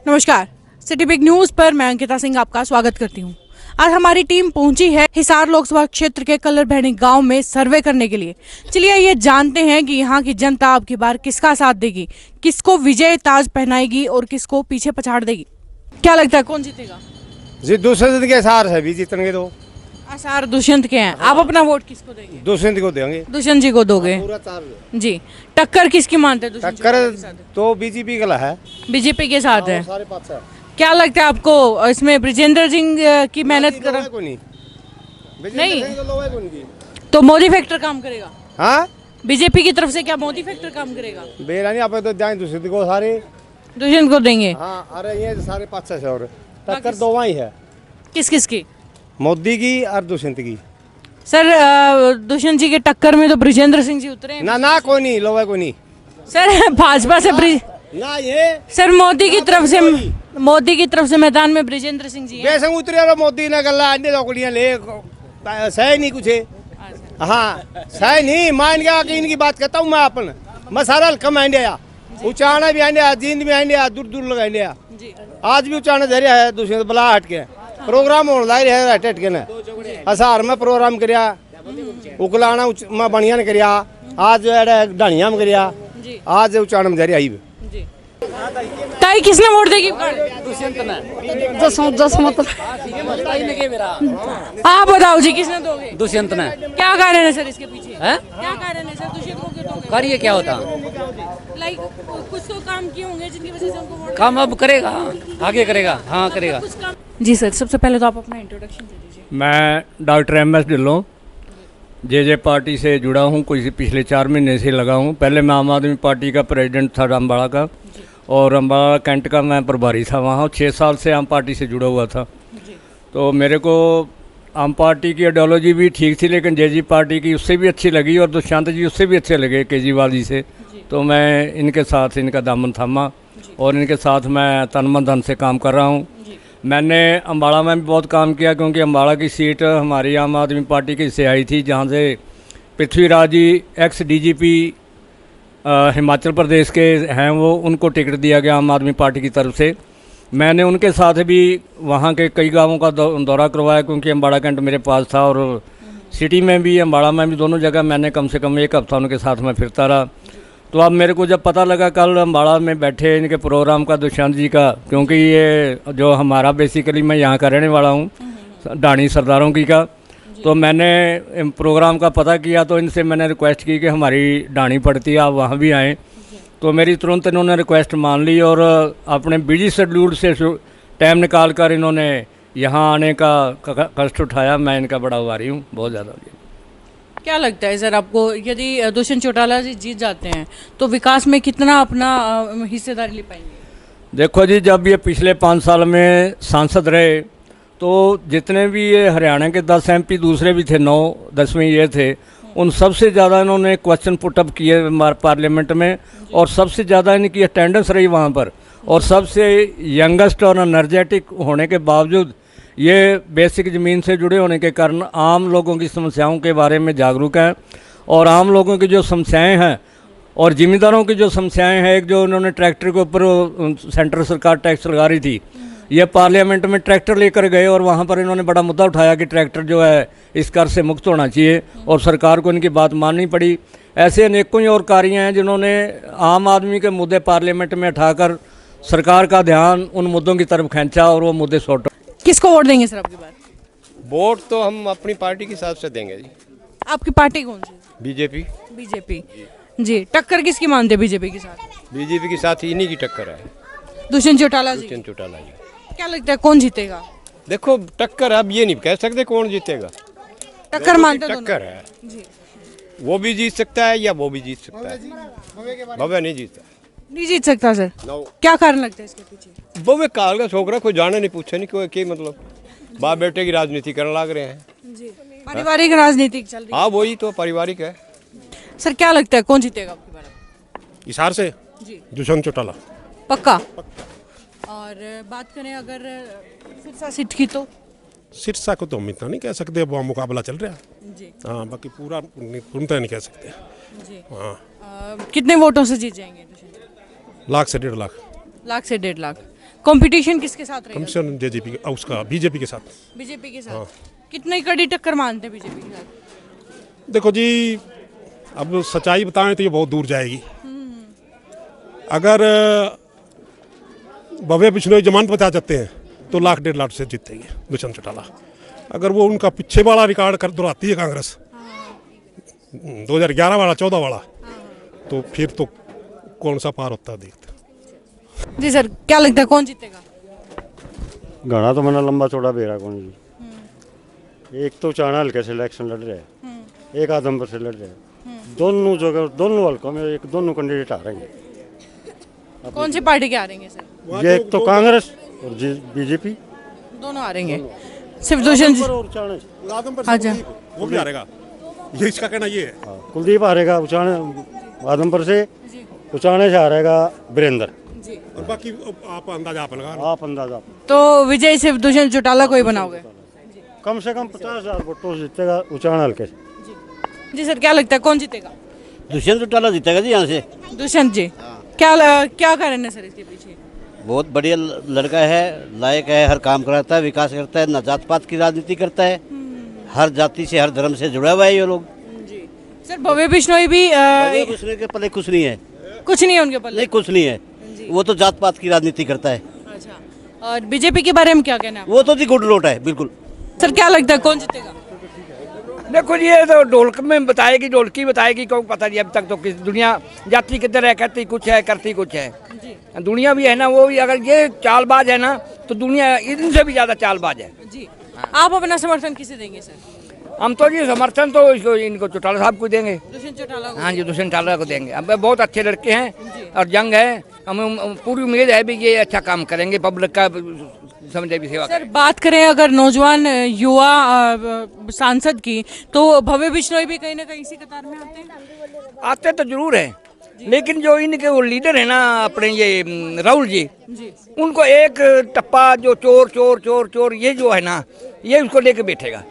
नमस्कार, city big news पर मैं अंकिता सिंह आपका स्वागत करती हूं। आज हमारी टीम पहुंची है हिसार लोकसभा क्षेत्र के कल्लर भैणी गांव में सर्वे करने के लिए। चलिए ये जानते हैं कि यहाँ की जनता अब की बार किसका साथ देगी, किसको विजय ताज पहनाएगी और किसको पीछे पछाड़ देगी। क्या लगता है कौन जीतेगा? जी दुष्यंत के सार है भी जीतेंगे तो। आसार दुष्यंत के हैं। आप अपना वोट किसको देंगे? दुष्यंत को देंगे। दुष्यंत जी को दोगे? जी। टक्कर किसकी मानते हैं? टक्कर तो बीजेपी का है, बीजेपी के साथ है। क्या लगता है आपको इसमें ब्रिजेंद्र सिंह की मेहनत कर नहीं तो मोदी फैक्टर काम करेगा? हाँ बीजेपी की तरफ से क्या मोदी फैक्टर काम करेगा? बेरानी आप तो जाए दुष्यंत को सारे। दुष्यंत को देंगे? हाँ अरे ये सारे 500 और टक्कर दो ही है। किस किस की? मोदी की और दुष्यंत की। सर दुष्यंत जी के टक्कर में तो ब्रिजेंद्र सिंह जी उतरे हैं। ना कोई नहीं लोग कोई नहीं सर भाजपा से ना ये सर मोदी की तरफ से मैदान में ब्रिजेंद्र सिंह जी हैं। उतरे और मोदी ने गल्ला अंडे लोकड़ियां ले सही नहीं कुछ। हाँ सही नहीं मान गया कि इनकी बात करता हूँ मैं अपन। मैं सारा कम आंडिया उचाना भी आंडिया जींद भी आंडिया दूर दूर लगा आंडिया। आज भी उचाना धैर्य है दुष्यंत बला हट के प्रोग्राम होने लग रहा है हट के ने हसार में प्रोग्राम करिया उकलाना में बढ़िया ने करिया आज ढाणिया में करिया आज उचाना में धैर्य आई। ताई किसने वोट देगी? दुष्यंत ने जस मतलब आप बताओ जी किसने दोगे? दुष्यंत ने। क्या कारण है सर इसके पीछे? है क्या कारण है सर दुष्यंत को क्यों दोगे? करिए क्या होता लाइक कुछ तो काम किए होंगे जिनकी वजह से उनको वोट काम अब करेगा, आगे करेगा। हाँ करेगा। जी सर, सबसे पहले तो आप अपना इंट्रोडक्शन दे दीजिए। मैं डॉक्टर MS ढिल्लों जे पार्टी से जुड़ा हूँ, कुछ पिछले 4 महीने से लगा हूँ। पहले मैं आम आदमी पार्टी का प्रेसिडेंट था अम्बाड़ा का और अम्बाड़ा कैंट का मैं प्रभारी था वहाँ। 6 साल से आम पार्टी से जुड़ा हुआ था। तो मेरे को आम पार्टी की आइडियोलॉजी भी ठीक थी लेकिन जे पार्टी की उससे भी अच्छी लगी और दुष्यंत जी उससे भी अच्छे लगे केजरीवाल जी से। तो मैं इनके साथ इनका दामन थामा और इनके साथ मैं तन मन धन से काम कर रहा हूँ। मैंने अम्बाड़ा में भी बहुत काम किया क्योंकि अम्बाड़ा की सीट हमारी आम आदमी पार्टी की से आई थी जहाँ से पृथ्वीराज जी एक्स DGP हिमाचल प्रदेश के हैं, वो उनको टिकट दिया गया आम आदमी पार्टी की तरफ से। मैंने उनके साथ भी वहाँ के कई गांवों का दौरा करवाया क्योंकि अम्बाड़ा कैंट मेरे पास था और सिटी में भी अम्बाड़ा में भी दोनों जगह मैंने कम से कम 1 हफ्ता उनके साथ में फिरता रहा। तो अब मेरे को जब पता लगा कल अम्बाड़ा में बैठे इनके प्रोग्राम का दुष्यंत जी का, क्योंकि ये जो हमारा बेसिकली मैं यहाँ का रहने वाला हूँ ढाणी सरदारों की का, तो मैंने प्रोग्राम का पता किया तो इनसे मैंने रिक्वेस्ट की कि हमारी ढाणी पड़ती है आप वहाँ भी आएँ। तो मेरी तुरंत इन्होंने रिक्वेस्ट मान ली और अपने बिजी शेड्यूल से टाइम निकाल कर इन्होंने यहाँ आने का कष्ट उठाया। मैं इनका बड़ा आभारी हूँ बहुत ज़्यादा। क्या लगता है सर आपको, यदि दुष्यंत चौटाला जी जीत जाते हैं तो विकास में कितना अपना हिस्सेदारी ले पाएंगे? देखो जी, जब ये पिछले 5 साल में सांसद रहे तो जितने भी ये हरियाणा के 10 MP दूसरे भी थे 9-10वें ये थे, उन सबसे ज़्यादा इन्होंने क्वेश्चन पुटअप किए पार्लियामेंट में और सबसे ज़्यादा इनकी अटेंडेंस रही वहाँ पर और सबसे यंगेस्ट और एनर्जेटिक होने के बावजूद ये बेसिक ज़मीन से जुड़े होने के कारण आम लोगों की समस्याओं के बारे में जागरूक हैं और आम लोगों की जो समस्याएं हैं और ज़िम्मेदारों की जो समस्याएं हैं, एक जो उन्होंने ट्रैक्टर के ऊपर सेंट्रल सरकार टैक्स लगा रही थी, ये पार्लियामेंट में ट्रैक्टर लेकर गए और वहाँ पर इन्होंने बड़ा मुद्दा उठाया कि ट्रैक्टर जो है इस कर से मुक्त होना चाहिए और सरकार को इनकी बात माननी पड़ी। ऐसे अनेकों ही और कार्य हैं जिन्होंने आम आदमी के मुद्दे पार्लियामेंट में उठाकर सरकार का ध्यान उन मुद्दों की तरफ खींचा और वो मुद्दे सॉर्ट। किसको वोट देंगे सर आपकी बार? वोट तो हम अपनी पार्टी के हिसाब से देंगे जी। आपकी पार्टी कौन सी? बीजेपी जी। टक्कर किसकी मानते हैं बीजेपी के साथ? बीजेपी के साथ इन्हीं की टक्कर है, दुष्यंत चौटाला जी। क्या लगता है कौन जीतेगा? देखो टक्कर अब ये नहीं कह सकते कौन जीतेगा। टक्कर मानते हो? टक्कर है जी। वो भी जीत सकता है या वो भी जीत सकता है। भव्य नहीं जीत सकता सर। क्या कारण लगता है इसके पीछे? भव्य काल का छोकरा कोई जाने नहीं पूछे नहीं कोई के मतलब बाप बेटे की राजनीति करने लग रहे हैं जी। पारिवारिक राजनीति चल रही है। हाँ वही तो पारिवारिक है। सर क्या लगता है कौन जीतेगा आपकी बार? हिसार से जी दुष्यंत चौटाला पक्का। और बात करें अगर सिरसा सीट की तो सिरसा को तो हम इतना नहीं कह सकते, अब वहाँ मुकाबला चल रहा है जी। हाँ, बाकी पूर्णतः नहीं कह सकते जी। हाँ। कितने वोटों से जीत जाएंगे? 1 लाख से 1.5 लाख। 1 लाख से 1.5 लाख। कंपटीशन किसके साथ रहेगा? कमीशन जेजेपी उसका बीजेपी के साथ। बीजेपी के साथ। कितनी कड़ी टक्कर मानते हैं बीजेपी के साथ? देखो जी, अब सच्चाई बताएं तो ये बहुत दूर जाएगी। अगर भव्य बिश्नोई जमानत बचा जाते हैं तो 1 लाख 1.5 लाख से जीतेंगे दुष्यंत चौटाला। अगर वो उनका पीछे वाला रिकॉर्ड कर दोहराती है कांग्रेस 2011 वाला 14 वाला, तो फिर तो कौन सा पार होता है देखते। जी सर, क्या लगता है कौन जीतेगा? घना तो मना लंबा चौड़ा बेरा कौन जी। एक तो चाणा हल्के से इलेक्शन लड़ रहे हैं, एक आदमपुर से लड़ रहे हैं। दोनों जगह दोनों हल्कों में एक दोनों कैंडिडेट आ रहे हैं। कौन सी पार्टी के आ रहे हैं सर? ये एक तो कांग्रेस और बीजेपी दोनों आ रहे हैं। सिर्फ दुष्यंत और चाणा अच्छा वो भी हारेगा, ये इसका कहना ये है। कुलदीप हारेगा उचाणे आदमपुर से, उचाणे से हारेगा वीरेंद्र। और बाकी आप अंदाजा आप लगा लो। आप अंदाजा तो विजय सिर्फ दुष्यंत चौटाला को ही बनाओगे? कम से कम 50,000 वोटों से जीतेगा उचाणा हल्के से। जी सर, क्या लगता है कौन जीतेगा? दुष्यंत चौटाला जीतेगा जी यहाँ से। दुष्यंत जी, क्या कारण है सर इसके पीछे? बहुत बढ़िया लड़का है, लायक है, हर काम कराता है, विकास करता है, न जात पात की राजनीति करता है, हर जाति से हर धर्म से जुड़ा हुआ है ये लोग। सर भव्य बिश्नोई भी दूसरे के पल्ले कुछ नहीं है, कुछ नहीं है उनके पल्ले। नहीं कुछ नहीं है, वो तो जात पात की राजनीति करता है। अच्छा, और बीजेपी के बारे में क्या कहना है? वो तो जी गुड लोट है बिल्कुल। सर क्या लगता है कौन जीतेगा? देखो जी, ये तो ढोलक में बताएगी, ढोलकी बताएगी, को पता नहीं। अब तक तो किस दुनिया जाती किधर है, कहती कुछ है, करती कुछ है। दुनिया भी है ना, वो भी अगर ये चालबाज है ना तो दुनिया इनसे भी ज्यादा चालबाज है। जी, आप अपना समर्थन किसे देंगे सर? हम तो जी समर्थन तो इनको चौटाला साहब को देंगे। दुष्यंत चौटाला को? हाँ जी, दुष्यंत चौटाला को देंगे। अब बहुत अच्छे लड़के हैं और जंग है, हमें पूरी उम्मीद है भी ये अच्छा काम करेंगे, पब्लिक का समझे भी सेवा। सर बात करें अगर नौजवान युवा सांसद की, तो भव्य बिश्नोई भी कहीं ना कहीं इसी कतार में आते हैं। आते तो जरूर है, लेकिन जो इनके वो लीडर है ना अपने ये राहुल जी, उनको एक टप्पा जो चोर चोर चोर चोर ये जो है ना, ये उसको लेके बैठेगा।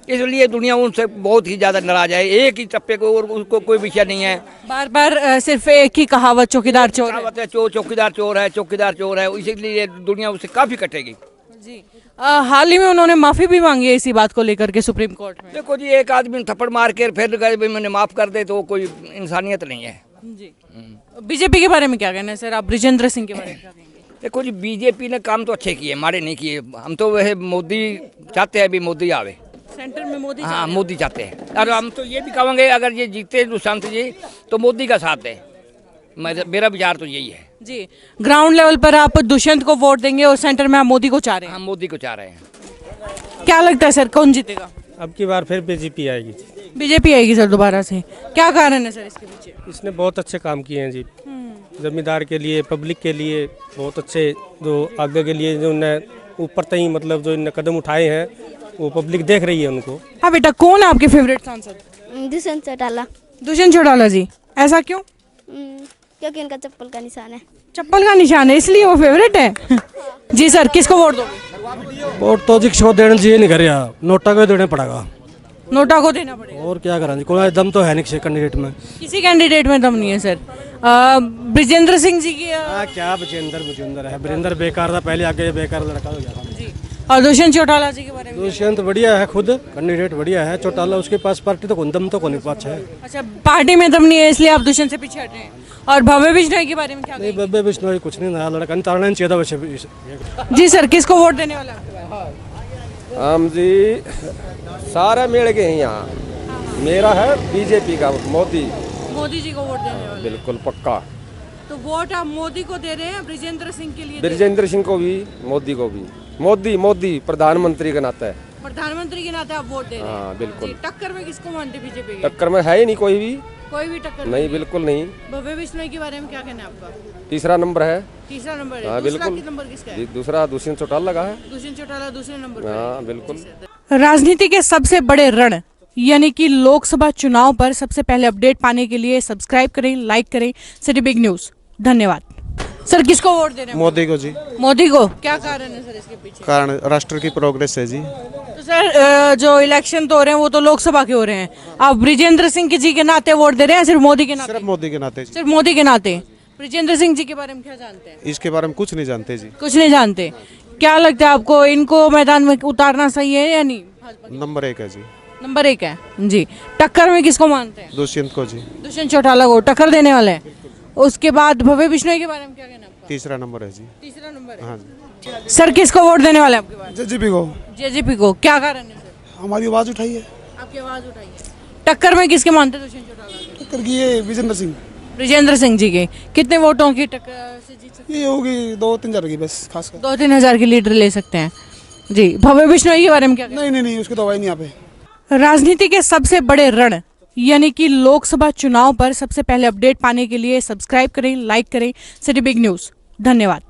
इसलिए दुनिया उनसे बहुत ही ज्यादा नाराज है। एक ही टप्पे को और उसको कोई विषय नहीं है। बार बार सिर्फ एक ही कहावत, चौकीदार चोर है। कहावत है, चौकीदार चोर है, चौकीदार चोर है, इसीलिए दुनिया उससे काफी कटेगी। जी, हाल ही में उन्होंने माफी भी मांगी है इसी बात को लेकर के सुप्रीम कोर्ट में। देखो जी, एक आदमी थप्पड़ मार के फिर मैंने माफ कर दे तो कोई इंसानियत नहीं है। जी, बीजेपी के बारे में क्या कहना है सर? आप ब्रिजेंद्र सिंह के बारे में क्या कहेंगे? देखो जी, बीजेपी ने काम तो अच्छे किए, माड़े नहीं किए। हम तो वह मोदी चाहते हैं, अभी मोदी आवे सेंटर में मोदी। हाँ, मोदी चाहते हैं। और हम तो ये भी कहेंगे अगर ये जीते दुष्यंत जी तो मोदी का साथ दें। मेरा विचार तो यही है। जी, ग्राउंड लेवल पर आप दुष्यंत को वोट देंगे और सेंटर में आप मोदी को चाह रहे हैं? हम मोदी को चाह रहे हैं। क्या लगता है सर कौन जीतेगा? अब की बार फिर बीजेपी आएगी। बीजेपी आएगी सर दोबारा से? क्या कारण है सर इसके पीछे? इसने बहुत अच्छे काम किए हैं जी, जमींदार के लिए, पब्लिक के लिए बहुत अच्छे, जो आगे के लिए जो इन्हें ऊपर तक मतलब जो इन्हें कदम उठाए हैं वो पब्लिक देख रही है उनको। हाँ बेटा, कौन है आपके फेवरेट सांसद? दुष्यंत चौटाला। दुष्यंत चौटाला जी, ऐसा क्यों? क्योंकि उनका चप्पल का निशान है। चप्पल का निशान है इसलिए वो फेवरेट है। जी सर, किसको वोट दोगे? वोट तो जी किसको देने जी नहीं करे, नोटा को देना पड़ेगा। नोटा को देना पड़ेगा? और क्या करें जी, कोई दम तो है नहीं किसी कैंडिडेट में। किसी कैंडिडेट में दम नहीं है सर। ब्रिजेंद्र सिंह जी की क्या बजेंद्र है, वीरेंद्र बेकार था पहले, आगे बेकार लड़का हो गया। और दुष्यंत चौटाला जी के बारे में? दुष्यंत बढ़िया है, खुद कैंडिडेट बढ़िया है। चौटाला उसके पास पार्टी तो दम तो कोई पास है। अच्छा, पार्टी में दम नहीं है इसलिए आप दुष्यंत से पीछे हट रहे हैं। और भव्य बिश्नोई के बारे में क्या? नहीं, भव्य बिश्नोई कुछ नहीं, नया लड़का ताड़ना चाहिए था वैसे। जी सर, किसको वोट देने वाला? हम जी सारे मिल गए हैं यहाँ। मेरा है बीजेपी का, मोदी जी को वोट देने वाले? बिल्कुल पक्का। तो वोट आप मोदी को दे रहे हैं, ब्रिजेंद्र सिंह के लिए? ब्रिजेंद्र सिंह को भी, मोदी को भी। मोदी प्रधानमंत्री का नाता है। प्रधानमंत्री के नाते आप वोट दे रहे हैं? हाँ बिल्कुल। टक्कर में किसको मानते बीजेपी? टक्कर में है ही नहीं कोई भी टक्कर नहीं, बिल्कुल नहीं। भव्य बिश्नोई के बारे में क्या कहना है आपका? तीसरा नंबर है। तीसरा नंबर है? हाँ बिल्कुल। नंबर किसका है? दूसरा दुष्यंत चौटाला लगा है। दुष्यंत चौटाला दूसरे नंबर पर? हाँ बिल्कुल। राजनीति के सबसे बड़े रण यानी कि लोकसभा चुनाव पर सबसे पहले अपडेट पाने के लिए सब्सक्राइब करें, लाइक करें सिटी बिग न्यूज। धन्यवाद। सर किसको वोट दे रहे हैं? मोदी को जी। मोदी को? क्या कारण है सर इसके पीछे? कारण राष्ट्र की प्रोग्रेस है जी। तो सर जो इलेक्शन तो हो रहे हैं वो तो लोकसभा के हो रहे हैं, आप ब्रिजेंद्र सिंह जी के नाते वोट दे रहे हैं सिर्फ मोदी के नाते? सिर्फ मोदी के नाते। सिर्फ मोदी के नाते? ब्रिजेंद्र सिंह जी के बारे में क्या जानते हैं? इसके बारे में कुछ नहीं जानते जी। कुछ नहीं जानते। क्या लगता है आपको, इनको मैदान में उतारना सही है या नहीं? नंबर 1 है जी। नंबर 1 है जी। टक्कर में किसको मानते हैं? दुष्यंत को जी। दुष्यंत चौटाला को टक्कर देने वाले हैं। उसके बाद भव्य बिश्नोई के बारे में क्या कहना है? तीसरा नंबर है जी। तीसरा नंबर हाँ जी। है। सर किसको वोट देने वाले हैं आपके पास? जेजेपी को। जेजेपी को, क्या कारण है सर? हमारी आवाज उठाई है। आपकी आवाज उठाई है। टक्कर में किसके मानते हैं दुष्यंत चौटाला को? टक्कर की ये विजेंद्र सिंह। ब्रिजेंद्र सिंह जी के। कितने वोटों की टक्कर से जीत सकते ये होगी 2-3 हजार की बस, खास कर 2-3 हजार की लीडर ले सकते हैं जी। भव्य बिश्नोई के बारे में क्या? नहीं उसकी दवाई नहीं यहाँ पे। राजनीति के सबसे बड़े रण यानी कि लोकसभा चुनाव पर सबसे पहले अपडेट पाने के लिए सब्सक्राइब करें, लाइक करें सिटी बिग न्यूज़। धन्यवाद।